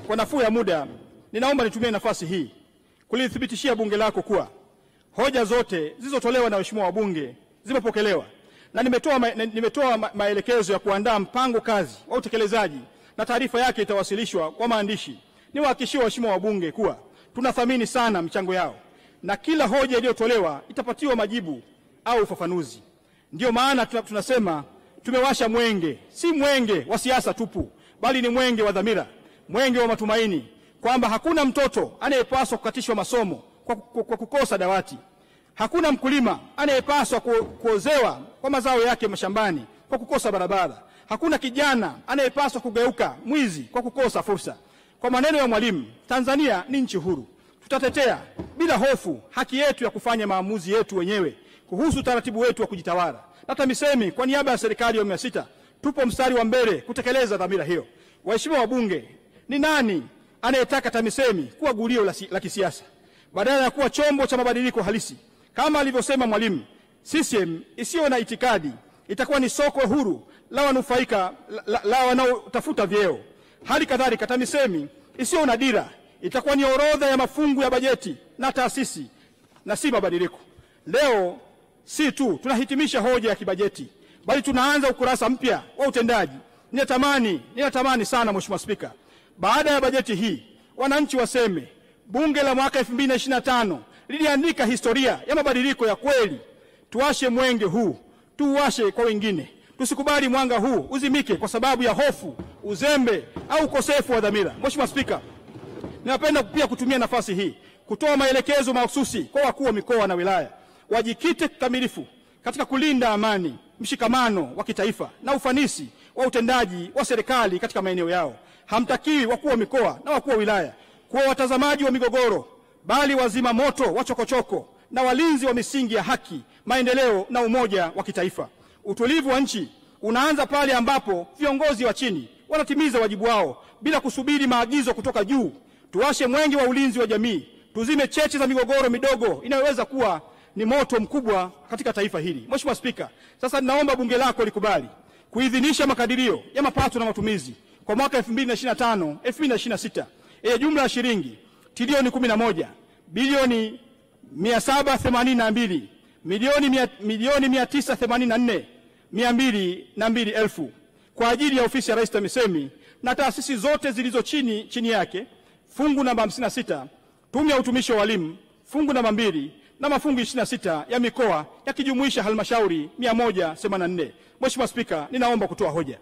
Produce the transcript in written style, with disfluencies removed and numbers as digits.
kwa nafuu ya muda, ninaomba nitumie nafasi hii kulithibitishia bunge lako kuwa hoja zote zilizotolewa na waheshimiwa wabunge zimepokelewa, na nimetoa maelekezo ya kuandaa mpango kazi wa utekelezaji, na taarifa yake itawasilishwa kwa maandishi. Niwahakikishie waheshimiwa wabunge kuwa tunathamini sana michango yao na kila hoja iliyotolewa itapatiwa majibu au ufafanuzi. Ndio maana tunasema tumewasha mwenge, si mwenge wa siasa tupu, bali ni mwenge wa dhamira, mwenge wa matumaini, kwamba hakuna mtoto anayepaswa kukatishwa masomo kwa kukosa dawati. Hakuna mkulima anayepaswa kuozewa kwa mazao yake mashambani kwa kukosa barabara. Hakuna kijana anayepaswa kugeuka mwizi kwa kukosa fursa. Kwa maneno ya Mwalimu, Tanzania ni nchi huru. Tutatetea bila hofu haki yetu ya kufanya maamuzi yetu wenyewe kuhusu taratibu wetu wa kujitawala. Na TAMISEMI kwa niaba ya serikali ya 6 tupo mstari wa mbele kutekeleza dhamira hiyo. Waheshimiwa wabunge, ni nani anayetaka TAMISEMI kuwa gulio la kisiasa badala ya kuwa chombo cha mabadiliko halisi? Kama alivyosema Mwalimu, CCM isiyo na itikadi itakuwa ni soko huru la wanufaika la wanaotafuta vyeo. Hali kadhalika TAMISEMI isiyo na dira itakuwa ni orodha ya mafungu ya bajeti na taasisi na si mabadiliko. Leo si tu tunahitimisha hoja ya kibajeti, bali tunaanza ukurasa mpya wa utendaji. Ninatamani sana Mheshimiwa Spika, baada ya bajeti hii wananchi waseme bunge la mwaka 2025 liliandika historia ya mabadiliko ya kweli. Tuwashe mwenge huu, tuwashe kwa wengine. Tusikubali mwanga huu uzimike kwa sababu ya hofu, uzembe au ukosefu wa dhamira. Mheshimiwa Spika, ninapenda pia kutumia nafasi hii kutoa maelekezo mahususi kwa wakuu wa mikoa na wilaya wajikite kikamilifu katika kulinda amani, mshikamano wa kitaifa na ufanisi wa utendaji wa serikali katika maeneo yao. Hamtakiwi wakuu wa mikoa na wakuu wa wilaya kuwa watazamaji wa migogoro, bali wazima moto wa chokochoko na walinzi wa misingi ya haki, maendeleo na umoja wa kitaifa. Utulivu wa nchi unaanza pale ambapo viongozi wa chini wanatimiza wajibu wao bila kusubiri maagizo kutoka juu. Tuwashe mwenge wa ulinzi wa jamii, tuzime cheche za migogoro midogo inayoweza kuwa ni moto mkubwa katika taifa hili. Mheshimiwa Spika, sasa ninaomba bunge lako likubali kuidhinisha makadirio ya mapato na matumizi kwa mwaka 2025-2026 yenye jumla ya shilingi trilioni 11 bilioni 782 milioni 984,202 kwa ajili ya ofisi ya Rais TAMISEMI na taasisi zote zilizo chini yake. Fungu namba 56 tume ya utumishi wa walimu, fungu namba 2 na mafungu 26 ya mikoa yakijumuisha halmashauri 184. Mheshimiwa Spika, ninaomba kutoa hoja.